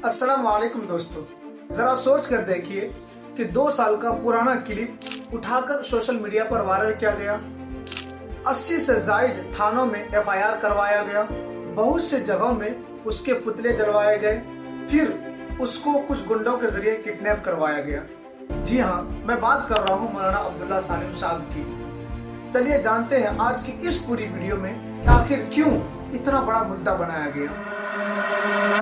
अस्सलाम वालेकुम दोस्तों, जरा सोच कर देखिए कि 2 साल का पुराना क्लिप उठाकर सोशल मीडिया पर वायरल किया गया। 80 से जायद थानों में FIR करवाया गया, बहुत से जगहों में उसके पुतले जलवाए गए, फिर उसको कुछ गुंडों के जरिए किडनैप करवाया गया। जी हाँ, मैं बात कर रहा हूँ मौलाना अब्दुल्ला सालिम साहब की। चलिए जानते हैं आज की इस पूरी वीडियो में कि आखिर क्यों इतना बड़ा मुद्दा बनाया गया।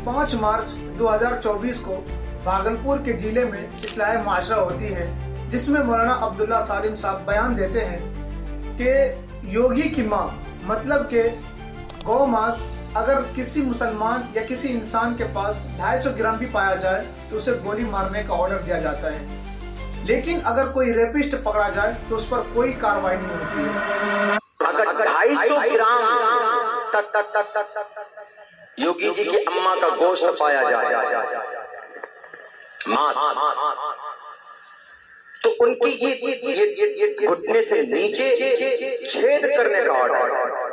5 मार्च 2024 को भागलपुर के जिले में इस्लाह माशरा होती है, जिसमें मौलाना अब्दुल्ला सालिम साहब बयान देते हैं कि योगी की माँ मतलब के गौ मांस अगर किसी मुसलमान या किसी इंसान के पास 250 ग्राम भी पाया जाए तो उसे गोली मारने का ऑर्डर दिया जाता है, लेकिन अगर कोई रेपिस्ट पकड़ा जाए तो उस पर कोई कार्रवाई नहीं होती है। अगर 250 ग्राम तक योगी जी की अम्मा का गोश्त पाया जाए मांस, तो उनकी ये घुटने से नीचे छेद करने का ऑर्डर,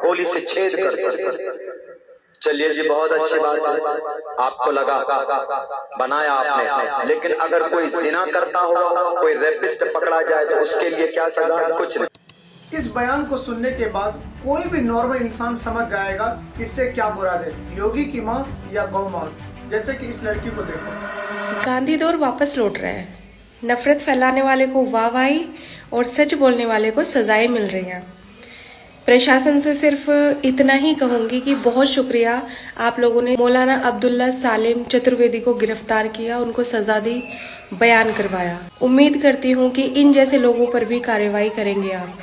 गोली से छेद कर। चलिए जी, बहुत अच्छी बात है, आपको लगा बनाया आपने, लेकिन अगर कोई जिना करता होगा, कोई रेपिस्ट पकड़ा जाए तो उसके लिए क्या सजा? कुछ नहीं। इस बयान को सुनने के बाद कोई भी नॉर्मल इंसान समझ जाएगा इससे क्या मुराद है, योगी की मां या गौ मांस। जैसे कि इस लड़की को देखो, गांधी दौर वापस लौट रहा है। नफरत फैलाने वाले को वाहवाही और सच बोलने वाले को सजाएं मिल रही हैं। प्रशासन से सिर्फ इतना ही कहूंगी कि बहुत शुक्रिया, आप लोगों ने मौलाना अब्दुल्ला सालिम चतुर्वेदी को गिरफ्तार किया, उनको सजा दी, बयान करवाया। उम्मीद करती हूँ कि इन जैसे लोगों पर भी कार्रवाई करेंगे आप।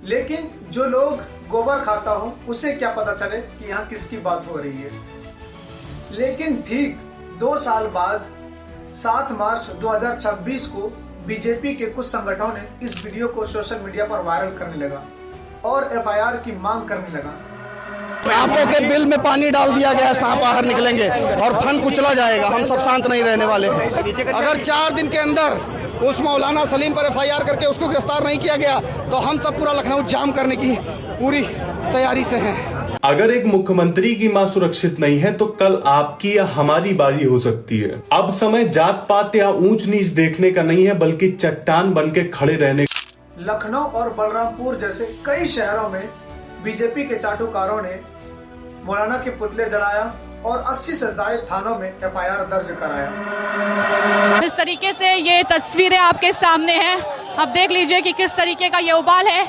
लेकिन जो लोग गोबर खाता हो उसे क्या पता चले कि यहाँ किसकी बात हो रही है। लेकिन ठीक 2 साल बाद 7 मार्च 2026 को बीजेपी के कुछ संगठनों ने इस वीडियो को सोशल मीडिया पर वायरल करने लगा और FIR की मांग करने लगा। सांपों के बिल में पानी डाल दिया गया, सांप बाहर निकलेंगे और फन कुचला जाएगा। हम सब शांत नहीं रहने वाले हैं। अगर 4 दिन के अंदर उस मौलाना सलीम पर FIR करके उसको गिरफ्तार नहीं किया गया तो हम सब पूरा लखनऊ जाम करने की पूरी तैयारी से हैं। अगर एक मुख्यमंत्री की मां सुरक्षित नहीं है तो कल आपकी या हमारी बारी हो सकती है। अब समय जात पात या ऊंच नीच देखने का नहीं है, बल्कि चट्टान बन के खड़े रहने। लखनऊ और बलरामपुर जैसे कई शहरों में बीजेपी के चाटुकारों ने मौलाना के पुतले जलाया और 80 से ज्यादा थानों में FIR दर्ज कराया। इस तरीके से ये तस्वीरें आपके सामने हैं। अब देख लीजिए कि किस तरीके का ये उबाल है।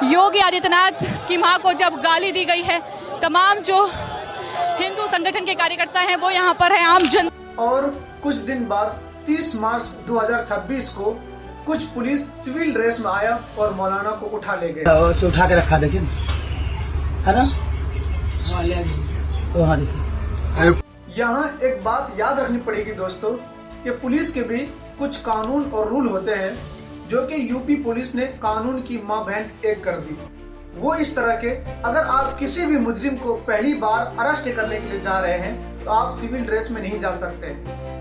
योगी आदित्यनाथ की मां को जब गाली दी गई है, तमाम जो हिंदू संगठन के कार्यकर्ता हैं वो यहाँ पर है, आम जन। और कुछ दिन बाद 30 मार्च 2026 को कुछ पुलिस सिविल ड्रेस में आया और मौलाना को उठा ले गए। उठा के रखा, देखिए है ना, वहाँ देखिए। यहाँ एक बात याद रखनी पड़ेगी दोस्तों कि पुलिस के भी कुछ कानून और रूल होते हैं, जो कि यूपी पुलिस ने कानून की मां बहन एक कर दी। वो इस तरह के, अगर आप किसी भी मुजरिम को पहली बार अरेस्ट करने के लिए जा रहे हैं तो आप सिविल ड्रेस में नहीं जा सकते।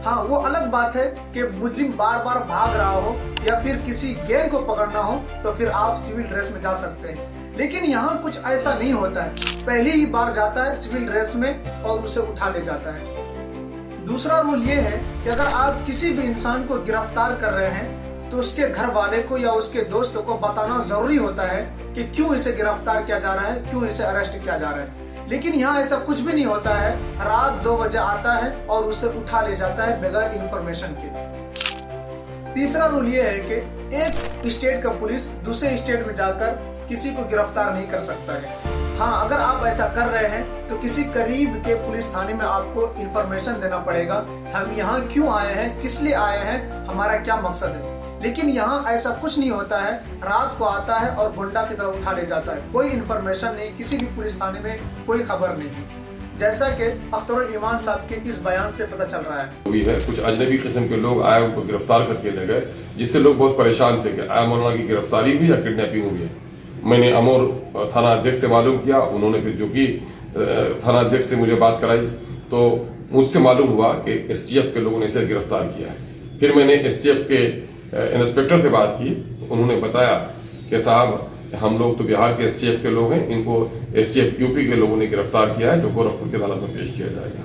हाँ, वो अलग बात है कि मुजरिम बार बार भाग रहा हो या फिर किसी गैंग को पकड़ना हो तो फिर आप सिविल ड्रेस में जा सकते हैं, लेकिन यहाँ कुछ ऐसा नहीं होता है। पहली ही बार जाता है सिविल ड्रेस में और उसे उठा ले जाता है। दूसरा रूल ये है कि अगर आप किसी भी इंसान को गिरफ्तार कर रहे हैं तो उसके घर वाले को या उसके दोस्तों को बताना जरूरी होता है कि क्यों इसे गिरफ्तार किया जा रहा है, क्यों इसे अरेस्ट किया जा रहा है। लेकिन यहाँ ऐसा कुछ भी नहीं होता है। रात 2 बजे आता है और उसे उठा ले जाता है बगैर इंफॉर्मेशन के। तीसरा रूल ये है कि एक स्टेट का पुलिस दूसरे स्टेट में जाकर किसी को गिरफ्तार नहीं कर सकता है। हाँ, अगर आप ऐसा कर रहे हैं तो किसी करीब के पुलिस थाने में आपको इंफॉर्मेशन देना पड़ेगा, हम यहाँ क्यों आए हैं, किस लिए आए हैं, हमारा क्या मकसद है। लेकिन यहाँ ऐसा कुछ नहीं होता है। रात को आता है और गुंडा की तरह उठा ले जाता है, कोई इंफॉर्मेशन नहीं, किसी भी पुलिस थाने में कोई खबर नहीं, जैसा कि अख्तरुल ईमान साहब के इस बयान से पता चल रहा है। कुछ अजनबी किस्म के लोग आए, उनको गिरफ्तार करके ले गए, जिससे लोग बहुत परेशान थे कि आया मौलाना की गिरफ्तारी हुई या किडनैपिंग हुई है। मैंने अमोर थाना अध्यक्ष से मालूम किया, उन्होंने फिर जो कि थाना अध्यक्ष से मुझे बात कराई तो मुझसे मालूम हुआ कि STF के लोगों ने इसे गिरफ्तार किया है। फिर मैंने STF के इंस्पेक्टर से बात की, उन्होंने बताया कि साहब हम लोग तो बिहार के एसटीएफ के लोग हैं, इनको एसटीएफ यूपी के लोगों ने गिरफ्तार किया है, जो गोरखपुर की अदालत में पेश किया जाएगा।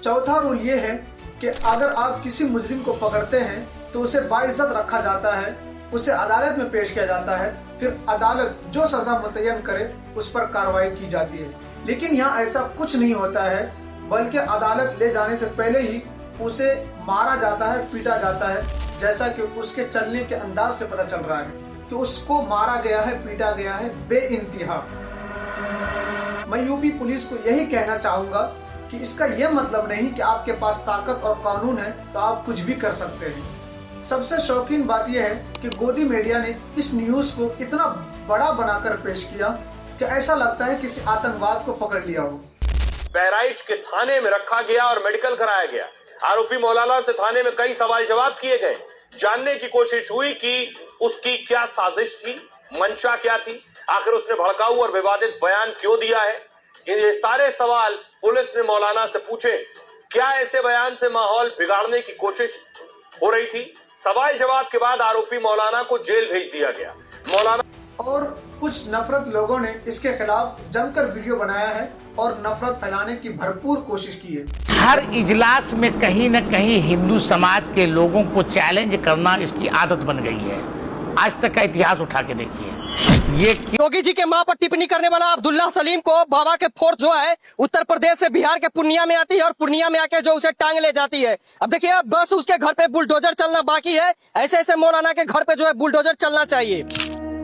चौथा रूल ये है कि अगर आप किसी मुजरिम को पकड़ते हैं तो उसे बाइज्जत रखा जाता है, उसे अदालत में पेश किया जाता है, फिर अदालत जो सजा मुतय्यन करे उस पर कार्रवाई की जाती है। लेकिन यहाँ ऐसा कुछ नहीं होता है, बल्कि अदालत ले जाने से पहले ही उसे मारा जाता है, पीटा जाता है, जैसा कि उसके चलने के अंदाज से पता चल रहा है कि उसको मारा गया है, पीटा गया है बेइंतहा। मैं यूपी पुलिस को यही कहना चाहूंगा कि इसका यह मतलब नहीं कि आपके पास ताकत और कानून है तो आप कुछ भी कर सकते हैं। सबसे शौकीन बात यह है कि गोदी मीडिया ने इस न्यूज को इतना बड़ा बनाकर पेश किया कि ऐसा लगता है किसी आतंकवाद को पकड़ लिया हो। बहराइच के थाने में रखा गया और मेडिकल कराया गया। आरोपी मौलाना से थाने में कई सवाल जवाब किए गए। जानने की कोशिश हुई कि उसकी क्या साजिश थी, मंशा क्या थी, आखिर उसने भड़काऊ और विवादित बयान क्यों दिया है। ये सारे सवाल पुलिस ने मौलाना से पूछे। क्या ऐसे बयान से माहौल बिगाड़ने की कोशिश हो रही थी? सवाल जवाब के बाद आरोपी मौलाना को जेल भेज दिया गया। मौलाना और कुछ नफरत लोगों ने इसके खिलाफ जमकर वीडियो बनाया है और नफरत फैलाने की भरपूर कोशिश की है। हर इजलास में कहीं न कहीं हिंदू समाज के लोगों को चैलेंज करना इसकी आदत बन गई है। आज तक का इतिहास उठा के देखिए। ये योगी जी के मां पर टिप्पणी करने वाला अब्दुल्ला सलीम को बाबा के फोर्स जो है उत्तर प्रदेश से बिहार के पूर्णिया में आती है और पूर्णिया में आके जो उसे टांग ले जाती है। अब देखिए, अब बस उसके घर पे बुलडोजर चलना बाकी है। ऐसे ऐसे मौलाना के घर पे जो है बुलडोजर चलना चाहिए।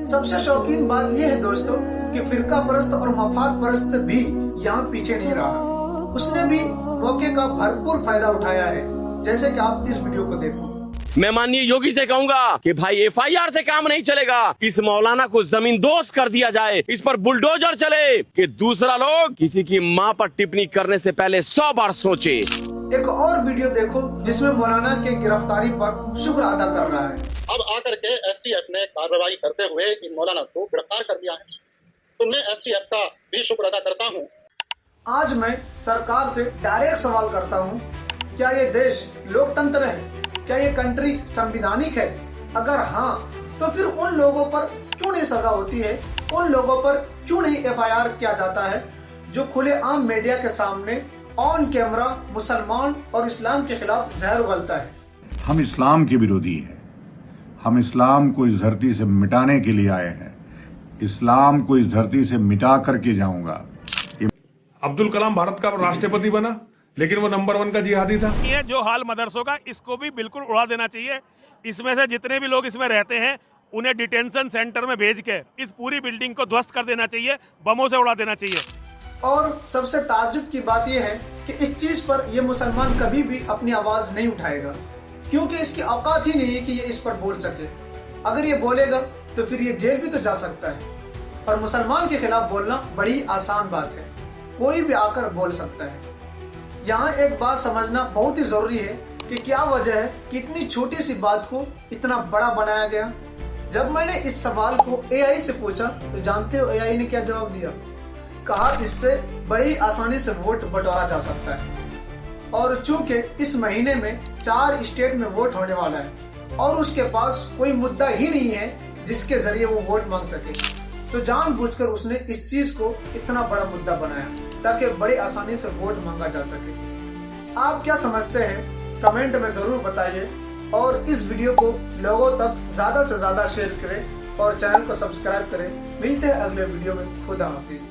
सबसे शौकीन बात यह है दोस्तों कि फिरका परस्त और मफाद परस्त भी यहाँ पीछे नहीं रहा। उसने भी मौके का भरपूर फायदा उठाया है, जैसे कि आप इस वीडियो को देखो। मैं माननीय योगी से कहूंगा कि भाई एफआईआर से काम नहीं चलेगा। इस मौलाना को जमींदोज कर दिया जाए, इस पर बुलडोजर चले कि दूसरा लोग किसी की मां पर टिप्पणी करने से पहले 100 बार सोचे। एक और वीडियो देखो जिसमें मौलाना के गिरफ्तारी पर शुक्र अदा कर रहा है। अब आकर के एसटीएफ ने कार्रवाई करते हुए इन मौलाना को गिरफ्तार कर दिया है, तो मैं एसटीएफ का भी शुक्र अदा करता हूँ। आज मैं सरकार से डायरेक्ट सवाल करता हूँ, क्या ये देश लोकतंत्र है? क्या ये कंट्री संविधानिक है? अगर हाँ, तो फिर उन लोगों पर क्यों नहीं सजा होती है? उन लोगों पर क्यों नहीं एफआईआर किया जाता है जो खुलेआम मीडिया के सामने ऑन कैमरा मुसलमान और इस्लाम के खिलाफ जहर उगलता है? हम इस्लाम के विरोधी हैं। हम इस्लाम को इस धरती से मिटाने के लिए आए हैं। इस्लाम को इस धरती से मिटा करके जाऊंगा। अब्दुल कलाम भारत का राष्ट्रपति बना, लेकिन वो नंबर 1 का जिहादी था। ये जो हाल मदरसों का, इसको भी बिल्कुल उड़ा देना चाहिए। इसमें से जितने भी लोग इसमें रहते हैं उन्हें डिटेंशन सेंटर में भेज के इस पूरी बिल्डिंग को ध्वस्त कर देना चाहिए, बमों से उड़ा देना चाहिए। और सबसे ताज्जुब की बात यह है कि इस चीज पर यह मुसलमान कभी भी अपनी आवाज नहीं उठाएगा, क्योंकि इसकी औकात ही नहीं है कि ये इस पर बोल सके। अगर ये बोलेगा तो फिर ये जेल भी तो जा सकता है। और मुसलमान के खिलाफ बोलना बड़ी आसान बात है, कोई भी आकर बोल सकता है। यहाँ एक बात समझना बहुत ही जरूरी है कि क्या वजह है कि इतनी छोटी सी बात को इतना बड़ा बनाया गया। जब मैंने इस सवाल को एआई से पूछा तो जानते हो एआई ने क्या जवाब दिया? कहा इससे बड़ी आसानी से वोट बंटवारा जा सकता है। और चूंकि इस महीने में 4 स्टेट में वोट होने वाला है और उसके पास कोई मुद्दा ही नहीं है जिसके जरिए वो वोट मांग सके, तो जानबूझकर उसने इस चीज को इतना बड़ा मुद्दा बनाया ताकि बड़ी आसानी से वोट मांगा जा सके। आप क्या समझते हैं? कमेंट में जरूर बताइए और इस वीडियो को लोगों तक ज्यादा से ज्यादा शेयर करें और चैनल को सब्सक्राइब करें। मिलते हैं अगले वीडियो में। खुदा हाफिज।